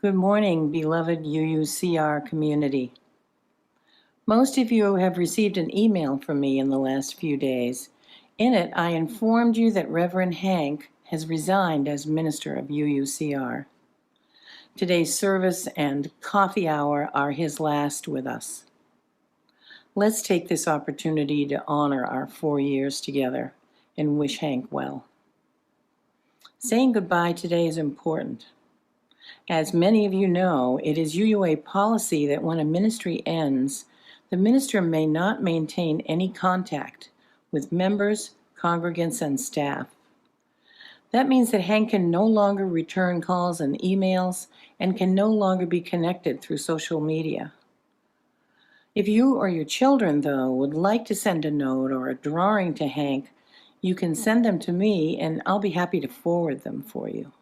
Good morning, beloved UUCR community. Most of you have received an email from me in the last few days. In it, I informed you that Reverend Hank has resigned as minister of UUCR. Today's service and coffee hour are his last with us. Let's take this opportunity to honor our 4 years together and wish Hank well. Saying goodbye today is important. As many of you know, it is UUA policy that when a ministry ends, the minister may not maintain any contact with members, congregants, and staff. That means that Hank can no longer return calls and emails and can no longer be connected through social media. If you or your children, though, would like to send a note or a drawing to Hank, you can send them to me and I'll be happy to forward them for you.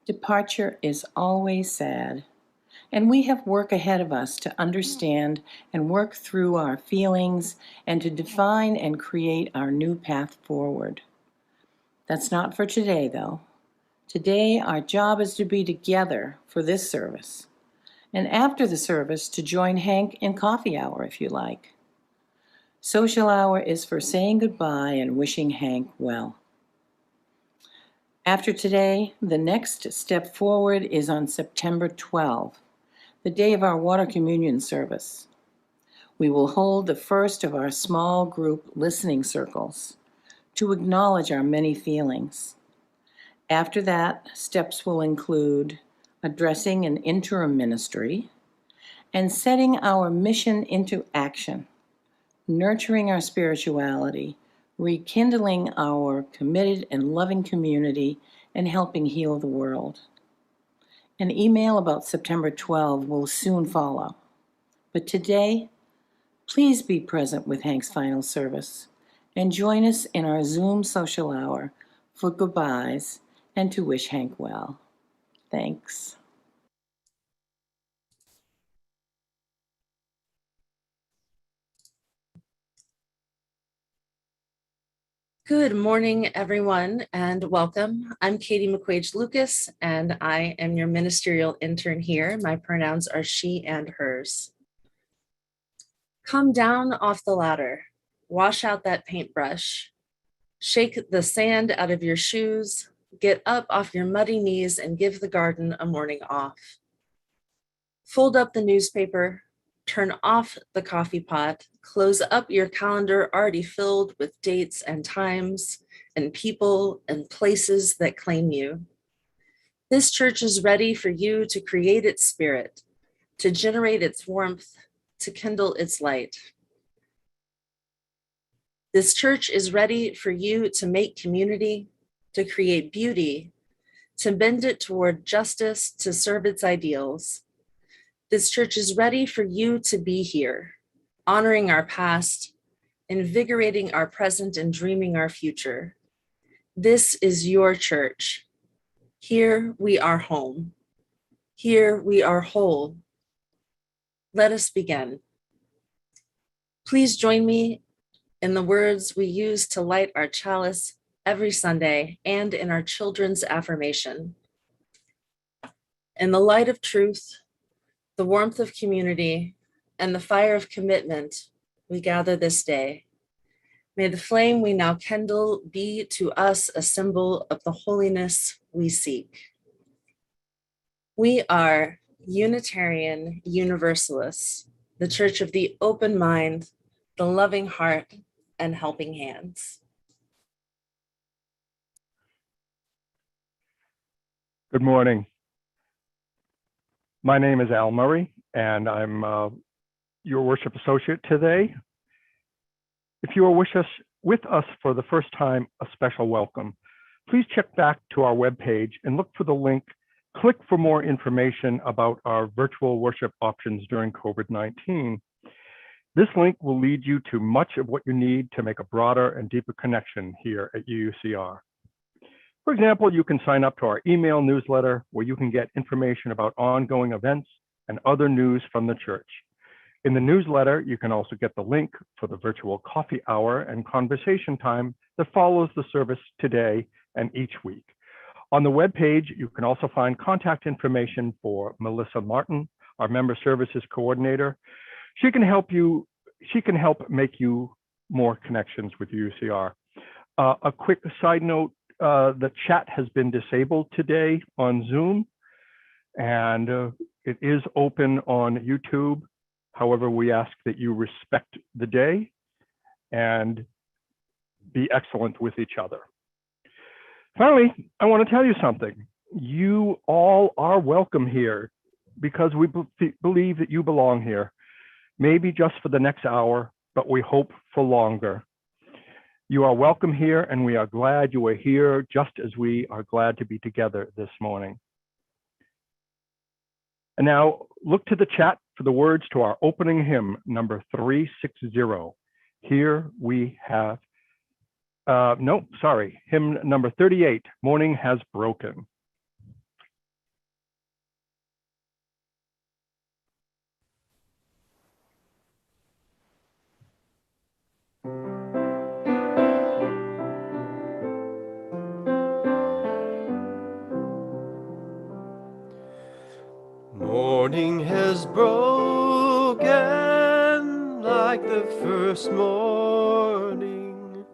Departure is always sad, and we have work ahead of us to understand and work through our feelings and to define and create our new path forward. That's not for today, though. Today, our job is to be together for this service, and after the service, to join Hank in coffee hour if you like. Social hour is for saying goodbye and wishing Hank well. After today, the next step forward is on September 12, the day of our water communion service. We will hold the first of our small group listening circles to acknowledge our many feelings. After that, steps will include addressing an interim ministry and setting our mission into action, nurturing our spirituality, rekindling our committed and loving community, and helping heal the world. An email about September 12 will soon follow. But today, please be present with Hank's final service and join us in our Zoom social hour for goodbyes and to wish Hank well. Thanks. Good morning, everyone, and welcome. I'm Katie McQuaige-Lucas, and I am your ministerial intern here. My pronouns are she and hers. Come down off the ladder, wash out that paintbrush, shake the sand out of your shoes, get up off your muddy knees and give the garden a morning off. Fold up the newspaper, turn off the coffee pot, close up your calendar already filled with dates and times and people and places that claim you. This church is ready for you to create its spirit, to generate its warmth, to kindle its light. This church is ready for you to make community, to create beauty, to bend it toward justice, to serve its ideals. This church is ready for you to be here, honoring our past, invigorating our present, and dreaming our future. This is your church. Here we are home. Here we are whole. Let us begin. Please join me in the words we use to light our chalice every Sunday and in our children's affirmation. In the light of truth, the warmth of community, and the fire of commitment, we gather this day. May the flame we now kindle be to us a symbol of the holiness we seek. We are Unitarian Universalists, the church of the open mind, the loving heart, and helping hands. Good morning. My name is Al Murray, and I'm your worship associate today. If you are with us for the first time, a special welcome. Please check back to our webpage and look for the link. Click for more information about our virtual worship options during COVID-19. This link will lead you to much of what you need to make a broader and deeper connection here at UUCR. For example, you can sign up to our email newsletter where you can get information about ongoing events and other news from the church. In the newsletter, you can also get the link for the virtual coffee hour and conversation time that follows the service today and each week. On the webpage, you can also find contact information for Melissa Martin, our Member Services Coordinator. She can help make you more connections with UUCR. A quick side note, the chat has been disabled today on Zoom, and it is open on YouTube. However, we ask that you respect the day and be excellent with each other. Finally, I want to tell you something. You all are welcome here because we believe that you belong here. Maybe just for the next hour, but we hope for longer. You are welcome here, and we are glad you are here, just as we are glad to be together this morning. And now look to the chat for the words to our opening hymn, number 360. Here we have, hymn number 38, Morning Has Broken. Morning has broken like the first morning.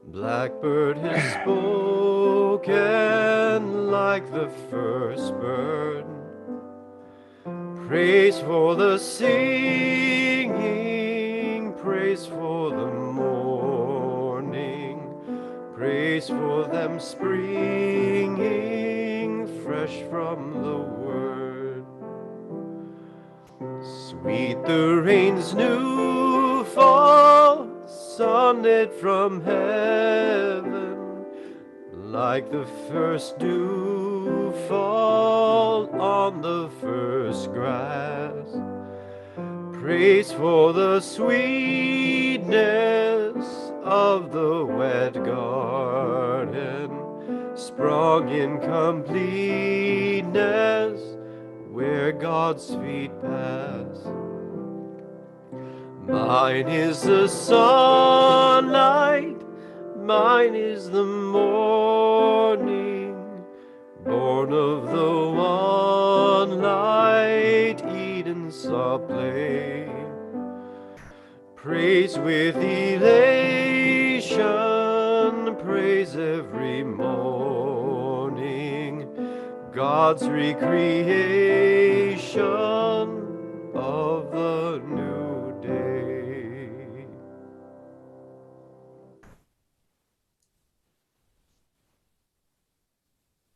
Blackbird has spoken like the first bird. Praise for the singing, praise for the morning, praise for them springing fresh from the word. Sweet the rain's new fall, sounded from heaven, like the first dew fall on the first grass. Praise for the sweetness of the wet garden, sprung in completeness where God's feet pass. Mine is the sunlight, mine is the morning, born of the one light Eden saw play. Praise with elation, praise every morning, God's recreation of the new day.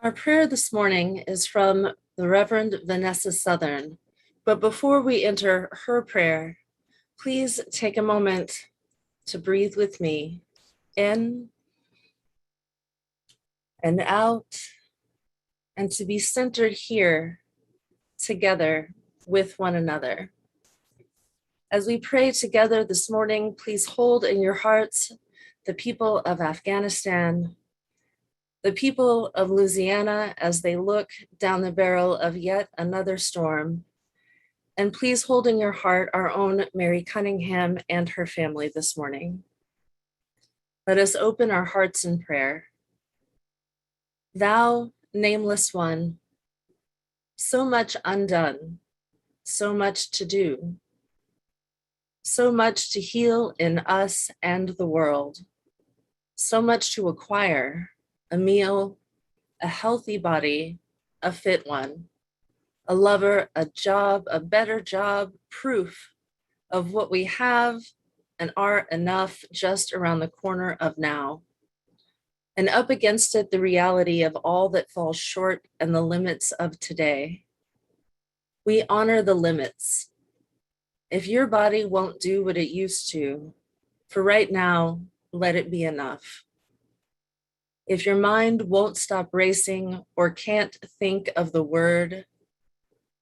Our prayer this morning is from the Reverend Vanessa Southern. But before we enter her prayer, please take a moment to breathe with me in and out, and to be centered here together with one another. As we pray together this morning, please hold in your hearts the people of Afghanistan, the people of Louisiana as they look down the barrel of yet another storm. And please hold in your heart our own Mary Cunningham and her family this morning. Let us open our hearts in prayer. Thou, nameless one, so much undone, so much to do, so much to heal in us and the world, so much to acquire, a meal, a healthy body, a fit one, a lover, a job, a better job, proof of what we have and are enough just around the corner of now. And up against it, the reality of all that falls short and the limits of today. We honor the limits. If your body won't do what it used to, for right now, let it be enough. If your mind won't stop racing or can't think of the word,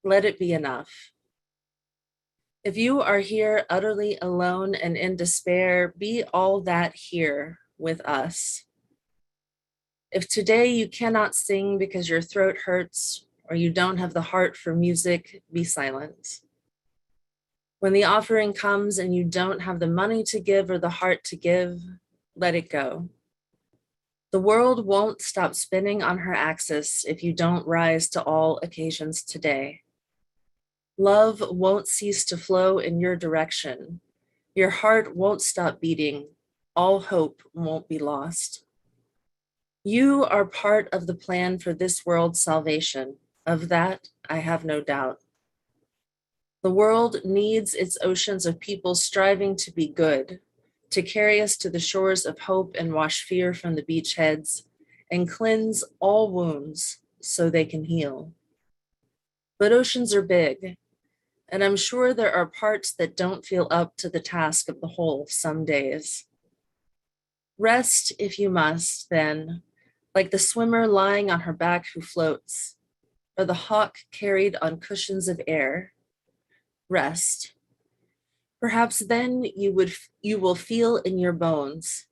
let it be enough. If you are here utterly alone and in despair, be all that here with us. If today you cannot sing because your throat hurts or you don't have the heart for music, be silent. When the offering comes and you don't have the money to give or the heart to give, let it go. The world won't stop spinning on her axis if you don't rise to all occasions today. Love won't cease to flow in your direction. Your heart won't stop beating. All hope won't be lost. You are part of the plan for this world's salvation. Of that, I have no doubt. The world needs its oceans of people striving to be good, to carry us to the shores of hope and wash fear from the beachheads and cleanse all wounds so they can heal. But oceans are big, and I'm sure there are parts that don't feel up to the task of the whole some days. Rest if you must, then, like the swimmer lying on her back who floats, or the hawk carried on cushions of air. Rest. Perhaps then you will feel in your bones,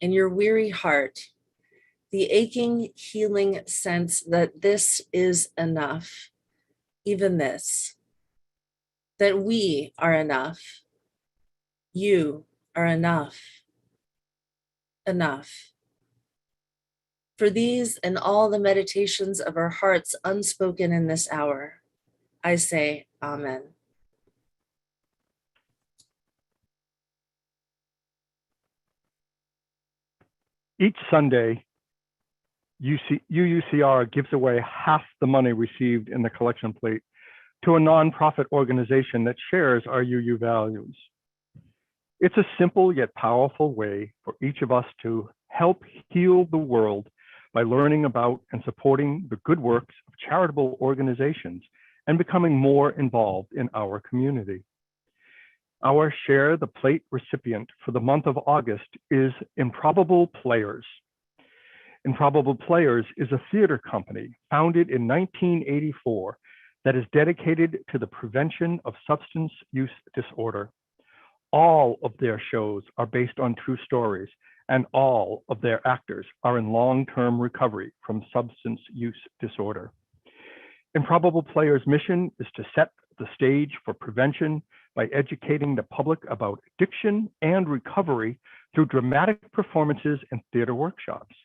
in your weary heart, the aching, healing sense that this is enough, even this, that we are enough. You are enough. Enough. For these and all the meditations of our hearts unspoken in this hour, I say Amen. Each Sunday, UUCR gives away half the money received in the collection plate to a nonprofit organization that shares our UU values. It's a simple yet powerful way for each of us to help heal the world by learning about and supporting the good works of charitable organizations and becoming more involved in our community. Our Share the Plate recipient for the month of August is Improbable Players. Improbable Players is a theater company founded in 1984 that is dedicated to the prevention of substance use disorder. All of their shows are based on true stories, and all of their actors are in long-term recovery from substance use disorder. Improbable Players' mission is to set the stage for prevention by educating the public about addiction and recovery through dramatic performances and theater workshops.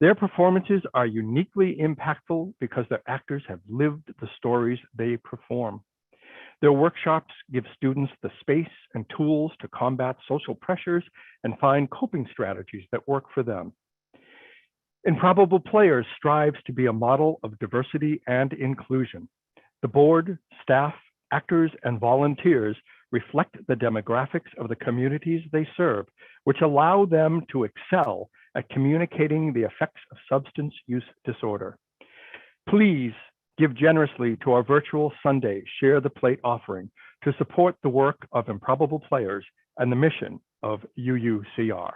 Their performances are uniquely impactful because their actors have lived the stories they perform. Their workshops give students the space and tools to combat social pressures and find coping strategies that work for them. Improbable Players strives to be a model of diversity and inclusion. The board, staff, actors, and volunteers reflect the demographics of the communities they serve, which allow them to excel at communicating the effects of substance use disorder. Please give generously to our virtual Sunday Share the Plate offering to support the work of Improbable Players and the mission of UUCR.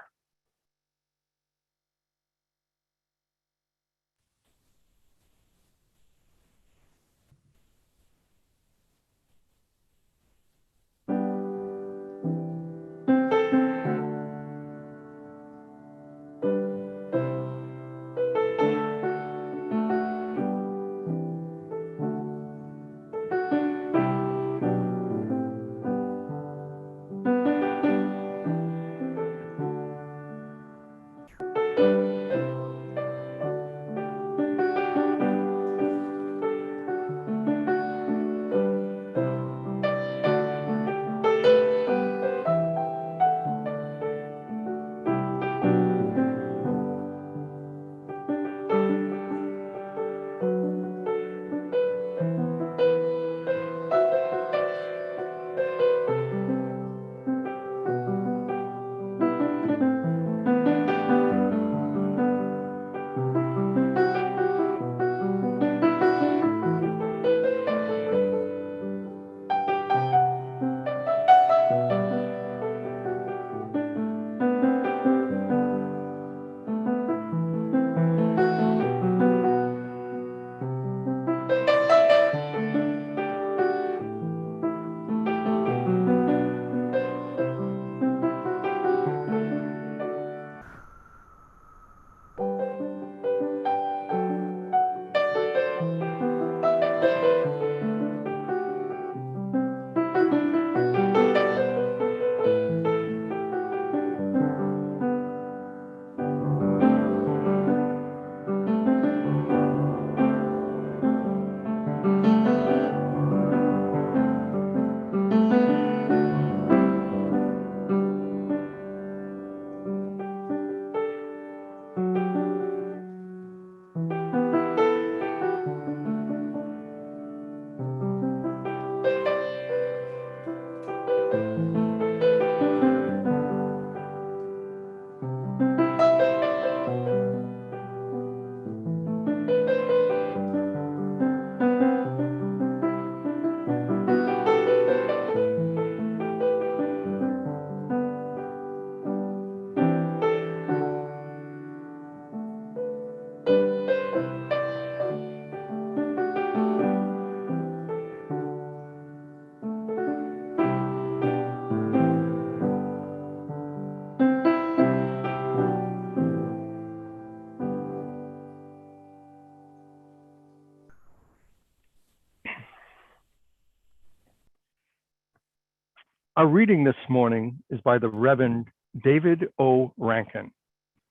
Our reading this morning is by the Reverend David O. Rankin,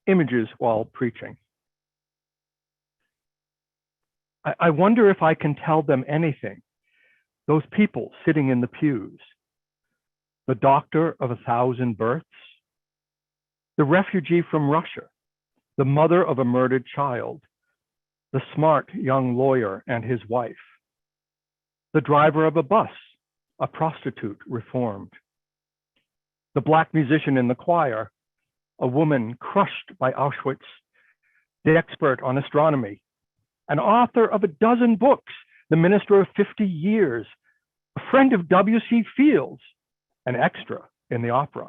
Images While Preaching. I wonder if I can tell them anything, those people sitting in the pews, the doctor of 1,000 births, the refugee from Russia, the mother of a murdered child, the smart young lawyer and his wife, the driver of a bus, a prostitute reformed, the Black musician in the choir, a woman crushed by Auschwitz, the expert on astronomy, an author of a dozen books, the minister of 50 years, a friend of W.C. Fields, an extra in the opera,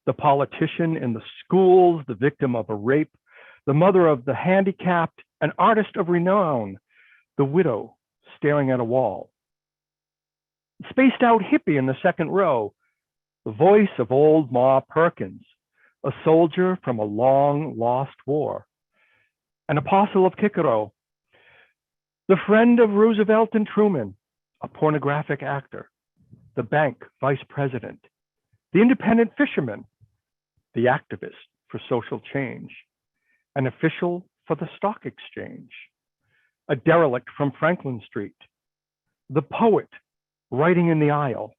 the politician in the schools, the victim of a rape, the mother of the handicapped, an artist of renown, the widow staring at a wall, spaced out hippie in the second row, the voice of old Ma Perkins, a soldier from a long lost war, an apostle of Cicero, the friend of Roosevelt and Truman, a pornographic actor, the bank vice president, the independent fisherman, the activist for social change, an official for the stock exchange, a derelict from Franklin Street, the poet writing in the aisle,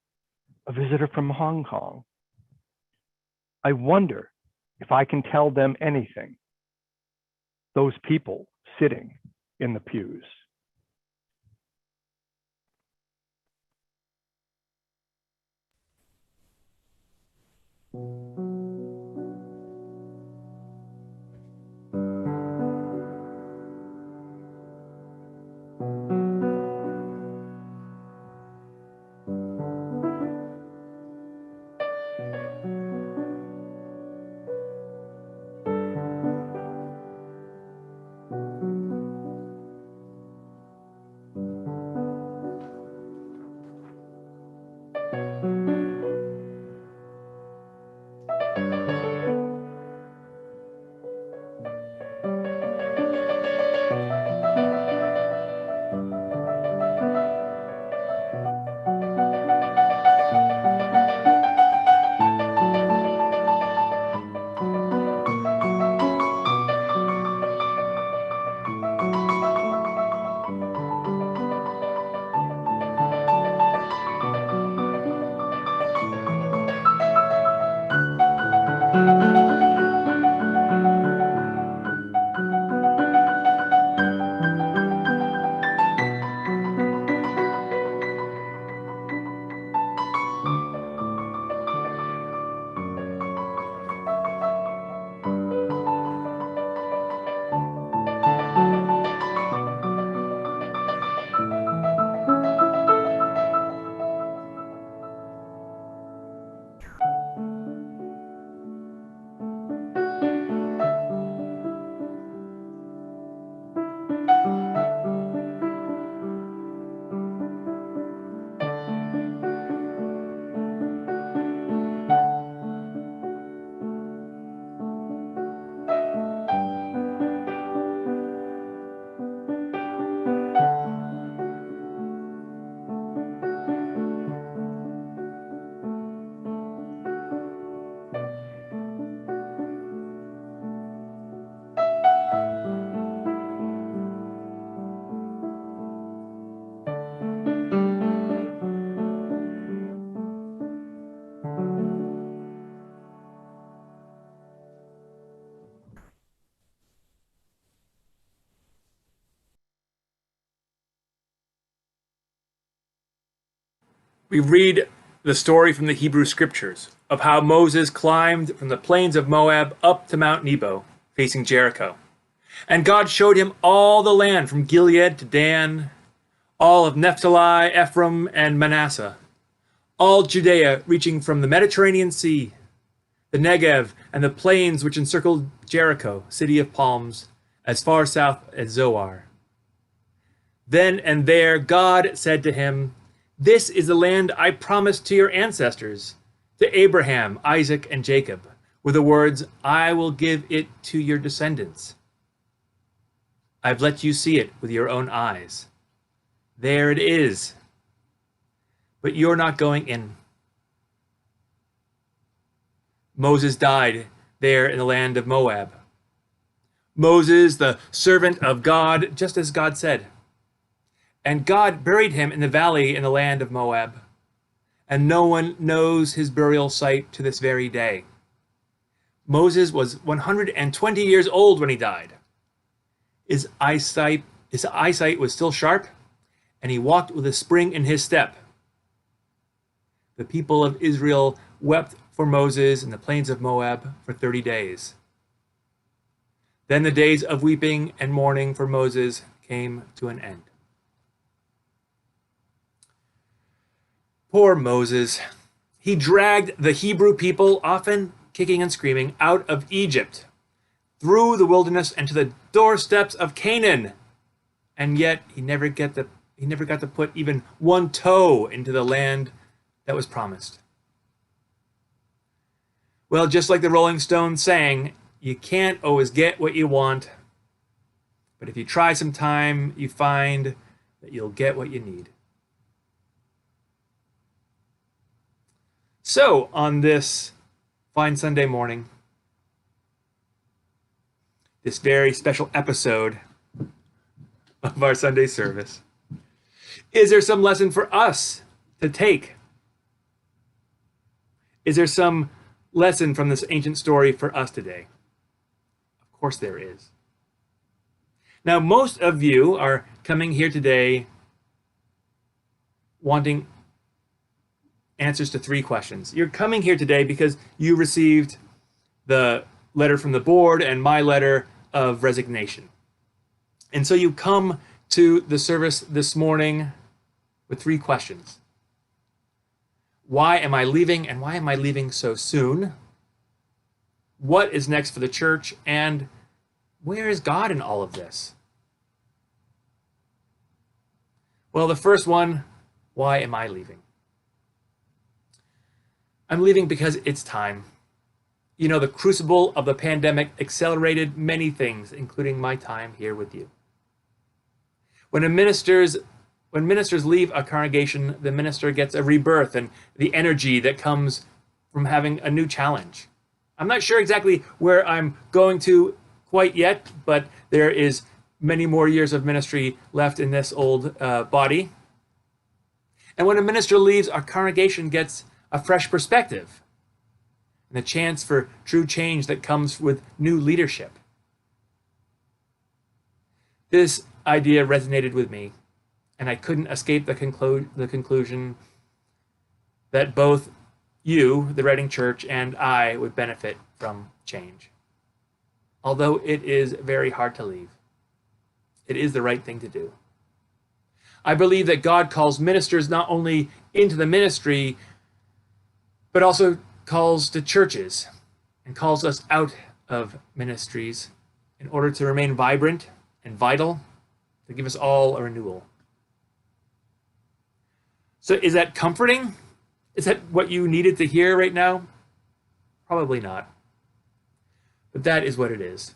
a visitor from Hong Kong. I wonder if I can tell them anything, those people sitting in the pews. We read the story from the Hebrew scriptures of how Moses climbed from the plains of Moab up to Mount Nebo, facing Jericho. And God showed him all the land from Gilead to Dan, all of Naphtali, Ephraim, and Manasseh, all Judea reaching from the Mediterranean Sea, the Negev, and the plains which encircled Jericho, city of palms, as far south as Zoar. Then and there God said to him, "This is the land I promised to your ancestors, to Abraham, Isaac, and Jacob, with the words, I will give it to your descendants. I've let you see it with your own eyes. There it is. But you're not going in. Moses died there in the land of Moab. Moses, the servant of God, just as God said. And God buried him in the valley in the land of Moab. And no one knows his burial site to this very day. Moses was 120 years old when he died. His eyesight was still sharp, and he walked with a spring in his step. The people of Israel wept for Moses in the plains of Moab for 30 days. Then the days of weeping and mourning for Moses came to an end. Poor Moses. He dragged the Hebrew people, often kicking and screaming, out of Egypt, through the wilderness and to the doorsteps of Canaan. And yet he never got to put even one toe into the land that was promised. Well, just like the Rolling Stones sang, you can't always get what you want, but if you try some time, you find that you'll get what you need. So, on this fine Sunday morning, this very special episode of our Sunday service, is there some lesson for us to take? Is there some lesson from this ancient story for us today? Of course there is. Now, most of you are coming here today wanting answers to 3 questions. You're coming here today because you received the letter from the board and my letter of resignation. And so you come to the service this morning with 3 questions. Why am I leaving, and why am I leaving so soon? What is next for the church, and where is God in all of this? Well, the first one, why am I leaving? I'm leaving because it's time. You know, the crucible of the pandemic accelerated many things, including my time here with you. When ministers leave a congregation, the minister gets a rebirth and the energy that comes from having a new challenge. I'm not sure exactly where I'm going to quite yet, but there is many more years of ministry left in this old body. And when a minister leaves, our congregation gets a fresh perspective and a chance for true change that comes with new leadership. This idea resonated with me, and I couldn't escape the conclusion that both you, the Reading Church, and I would benefit from change. Although it is very hard to leave, it is the right thing to do. I believe that God calls ministers not only into the ministry, but also calls to churches and calls us out of ministries in order to remain vibrant and vital, to give us all a renewal. So is that comforting? Is that what you needed to hear right now? Probably not. But that is what it is.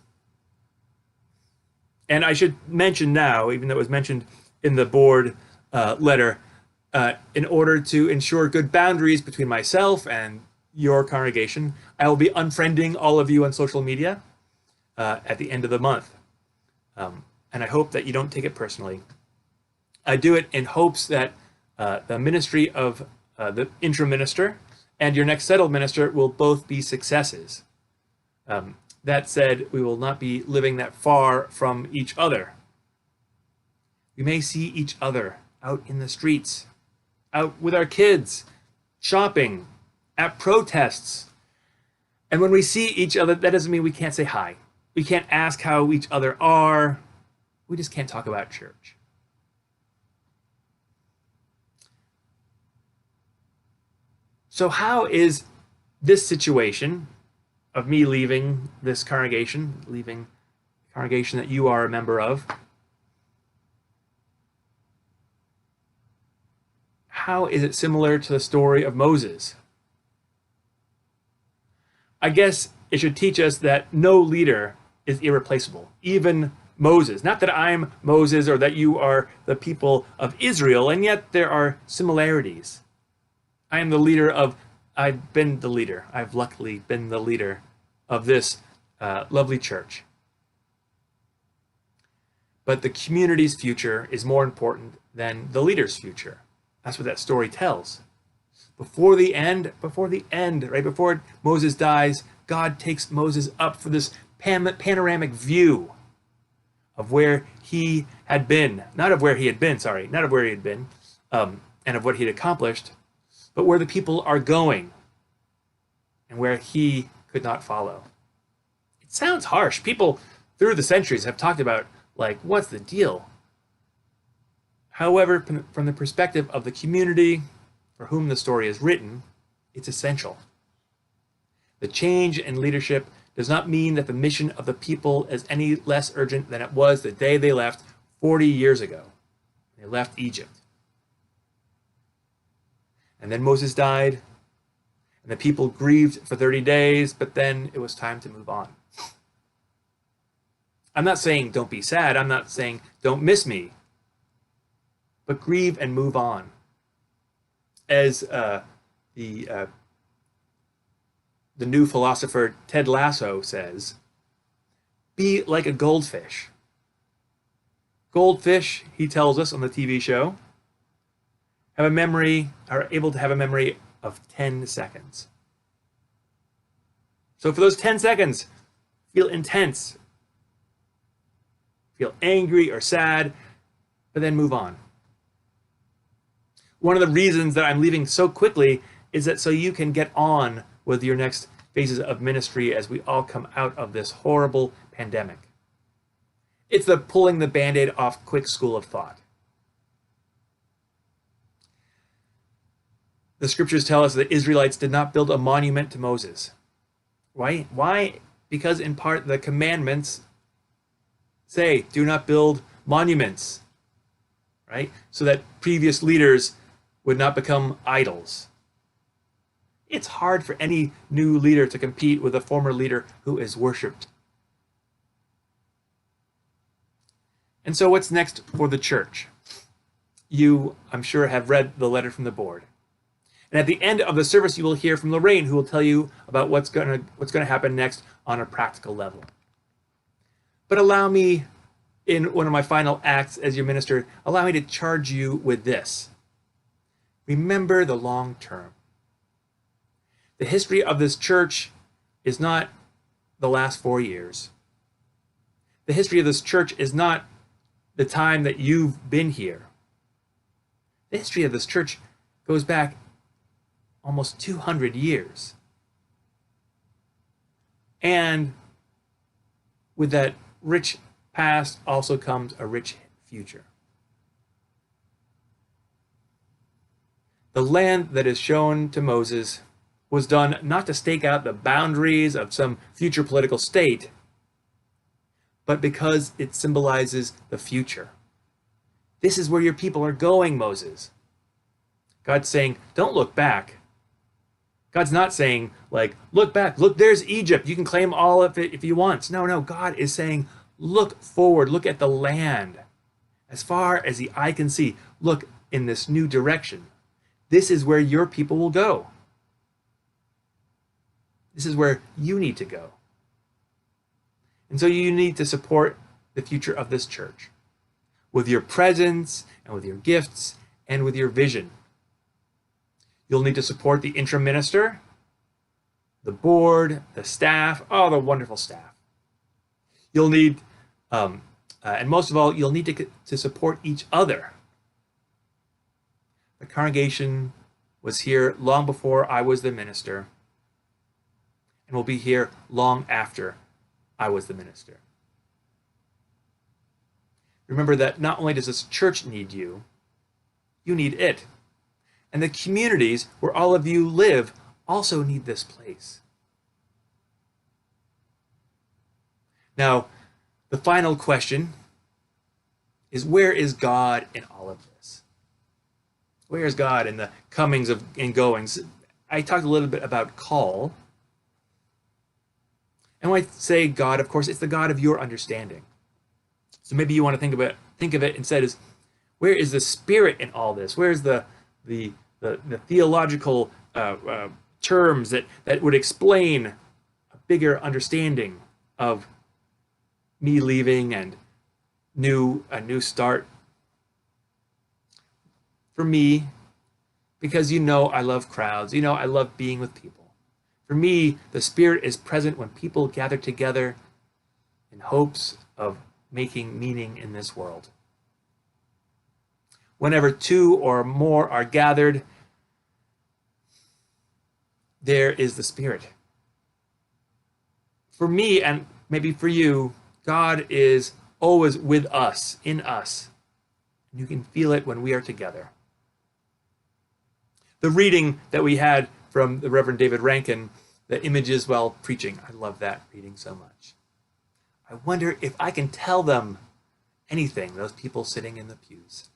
And I should mention now, even though it was mentioned in the board letter, in order to ensure good boundaries between myself and your congregation, I will be unfriending all of you on social media at the end of the month. And I hope that you don't take it personally. I do it in hopes that the ministry of the interim minister and your next settled minister will both be successes. That said, we will not be living that far from each other. We may see each other out in the streets, out with our kids, shopping, at protests. And when we see each other, that doesn't mean we can't say hi. We can't ask how each other are. We just can't talk about church. So how is this situation of me leaving this congregation, leaving the congregation that you are a member of, how is it similar to the story of Moses? I guess it should teach us that no leader is irreplaceable, even Moses. Not that I'm Moses or that you are the people of Israel, and yet there are similarities. I am the leader of I've been the leader. I've luckily been the leader of this lovely church. But the community's future is more important than the leader's future. That's what that story tells. Before the end, right before Moses dies, God takes Moses up for this panoramic view of where he had been, not of where he had been, and of what he had accomplished, but where the people are going and where he could not follow. It sounds harsh. People through the centuries have talked about, like, what's the deal? However, from the perspective of the community for whom the story is written, it's essential. The change in leadership does not mean that the mission of the people is any less urgent than it was the day they left 40 years ago. They left Egypt. And then Moses died, and the people grieved for 30 days, but then it was time to move on. I'm not saying don't be sad. I'm not saying don't miss me. But grieve and move on. As the new philosopher Ted Lasso says, be like a goldfish. Goldfish, he tells us on the TV show, are able to have a memory of 10 seconds. So for those 10 seconds, feel intense, feel angry or sad, but then move on. One of the reasons that I'm leaving so quickly is that so you can get on with your next phases of ministry as we all come out of this horrible pandemic. It's the pulling the Band-Aid off quick school of thought. The scriptures tell us that the Israelites did not build a monument to Moses. Why? Why? Because in part the commandments say, do not build monuments, right? So that previous leaders would not become idols. It's hard for any new leader to compete with a former leader who is worshipped. And so what's next for the church? You, I'm sure, have read the letter from the board. And at the end of the service, you will hear from Lorraine, who will tell you about what's going to happen next on a practical level. But allow me, in one of my final acts as your minister, allow me to charge you with this. Remember the long term. The history of this church is not the last 4 years. The history of this church is not the time that you've been here. The history of this church goes back almost 200 years. And with that rich past also comes a rich future. The land that is shown to Moses was done not to stake out the boundaries of some future political state, but because it symbolizes the future. This is where your people are going, Moses. God's saying, don't look back. God's not saying, like, look back, look, there's Egypt. You can claim all of it if you want. No, God is saying, look forward, look at the land. As far as the eye can see, look in this new direction. This is where your people will go. This is where you need to go. And so you need to support the future of this church with your presence and with your gifts and with your vision. You'll need to support the interim minister, the board, the staff, all the wonderful staff. You'll need, and most of all, you'll need to support each other. The congregation was here long before I was the minister and will be here long after I was the minister. Remember that not only does this church need you, you need it. And the communities where all of you live also need this place. Now, the final question is, where is God in all of this? Where is God in the comings and goings? I talked a little bit about call. And when I say God, of course, it's the God of your understanding. So maybe you want to think of it instead as, where is the Spirit in all this? Where is the theological terms that would explain a bigger understanding of me leaving and a new start for me, because I love crowds. I love being with people. For me, the Spirit is present when people gather together in hopes of making meaning in this world. Whenever two or more are gathered, there is the Spirit. For me, and maybe for you, God is always with us, in us. You can feel it when we are together. The reading that we had from the Reverend David Rankin, the images while preaching, I love that reading so much. I wonder if I can tell them anything, those people sitting in the pews.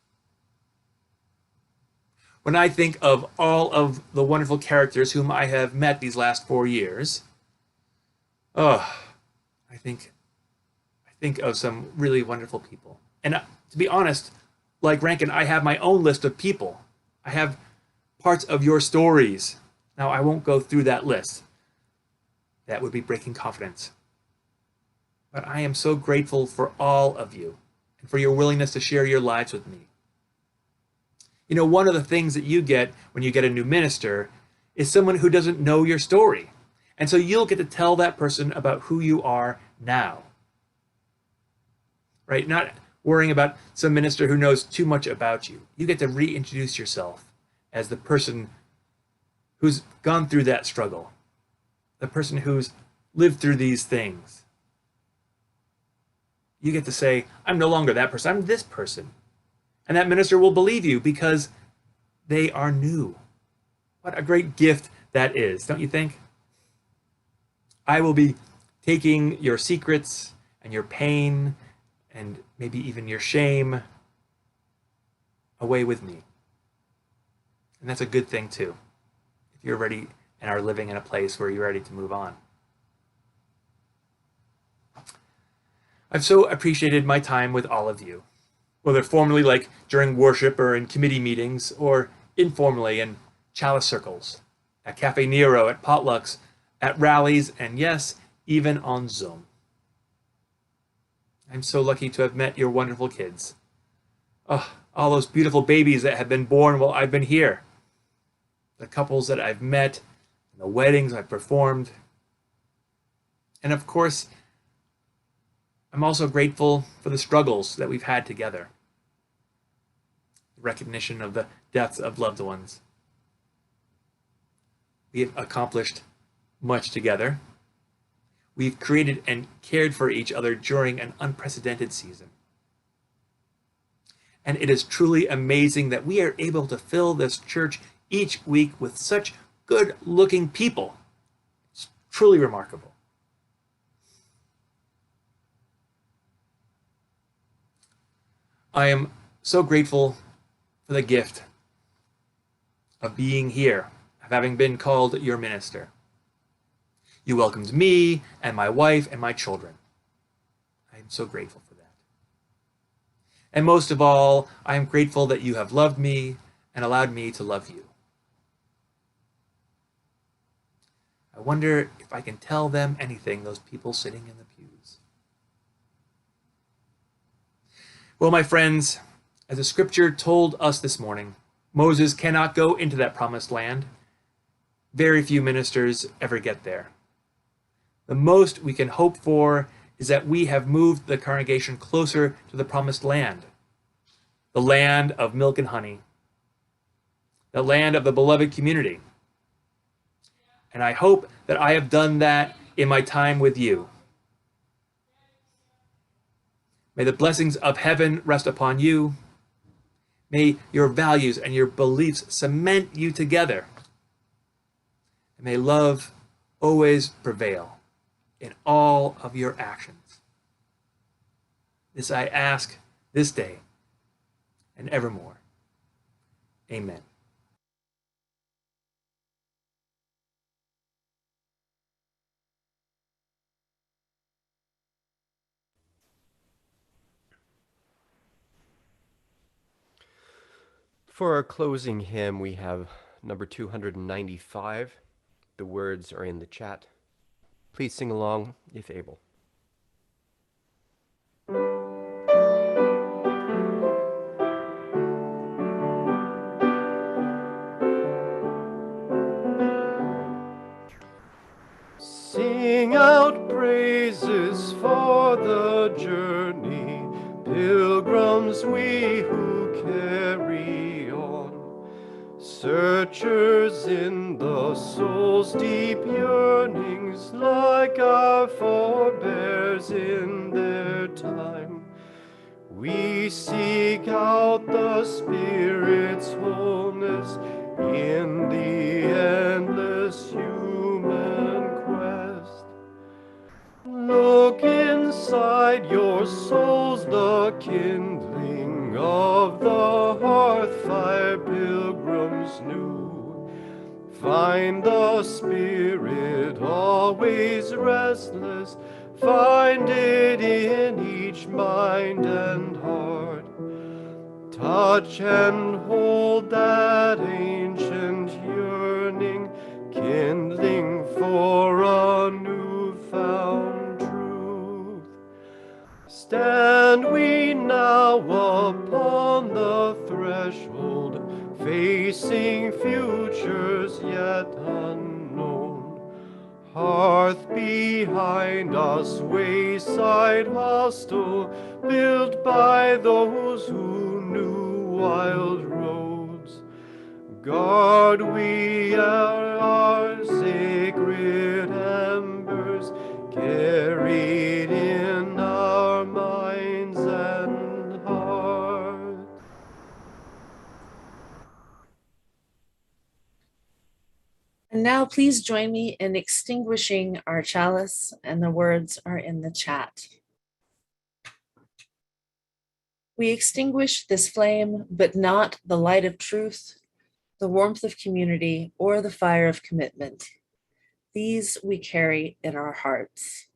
When I think of all of the wonderful characters whom I have met these last 4 years, I think of some really wonderful people. And to be honest, like Rankin, I have my own list of people. I have parts of your stories. Now, I won't go through that list. That would be breaking confidence. But I am so grateful for all of you and for your willingness to share your lives with me. One of the things that you get when you get a new minister is someone who doesn't know your story. And so you'll get to tell that person about who you are now. Right? Not worrying about some minister who knows too much about you. You get to reintroduce yourself as the person who's gone through that struggle, the person who's lived through these things. You get to say, I'm no longer that person, I'm this person. And that minister will believe you because they are new. What a great gift that is, don't you think? I will be taking your secrets and your pain and maybe even your shame away with me. And that's a good thing too, if you're ready and are living in a place where you're ready to move on. I've so appreciated my time with all of you, whether formally like during worship or in committee meetings, or informally in chalice circles, at Cafe Nero, at potlucks, at rallies, and yes, even on Zoom. I'm so lucky to have met your wonderful kids. Oh, all those beautiful babies that have been born while I've been here. The couples that I've met, the weddings I've performed. And of course, I'm also grateful for the struggles that we've had together. The recognition of the deaths of loved ones. We have accomplished much together. We've created and cared for each other during an unprecedented season. And it is truly amazing that we are able to fill this church each week with such good-looking people. It's truly remarkable. I am so grateful for the gift of being here, of having been called your minister. You welcomed me and my wife and my children. I am so grateful for that. And most of all, I am grateful that you have loved me and allowed me to love you. I wonder if I can tell them anything, those people sitting in the pews. Well, my friends, as the scripture told us this morning, Moses cannot go into that promised land. Very few ministers ever get there. The most we can hope for is that we have moved the congregation closer to the promised land, the land of milk and honey, the land of the beloved community. And I hope that I have done that in my time with you. May the blessings of heaven rest upon you. May your values and your beliefs cement you together. And may love always prevail in all of your actions. This I ask this day and evermore. Amen. For our closing hymn, we have number 295, The words are in the chat. Please sing along if able. Sing out praises for the journey, pilgrims we who carry on, searchers in the soul's deep yearnings, like our forebears in their time. We seek out the Spirit's wholeness in the endless human quest. Look inside your souls, the kindling of the hearth fire pilgrims knew. Find the Spirit always restless, find it in each mind and heart. Touch and hold that ancient yearning, kindling for a newfound truth. Stand we now upon the threshold, facing futures yet unknown. Hearth behind us, wayside hostel, built by those who knew wild roads. Guard we our sacred embers, carried in our minds and hearts. And now please join me in extinguishing our chalice, and the words are in the chat. We extinguish this flame, but not the light of truth, the warmth of community, or the fire of commitment. These we carry in our hearts.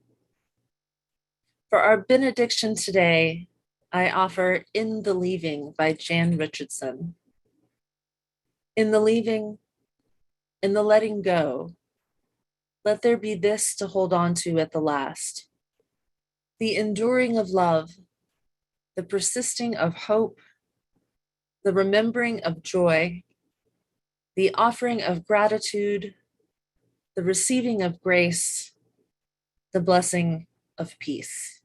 For our benediction today, I offer In the Leaving by Jan Richardson. In the leaving, in the letting go, let there be this to hold on to at the last: the enduring of love, the persisting of hope, the remembering of joy, the offering of gratitude, the receiving of grace, the blessing of peace.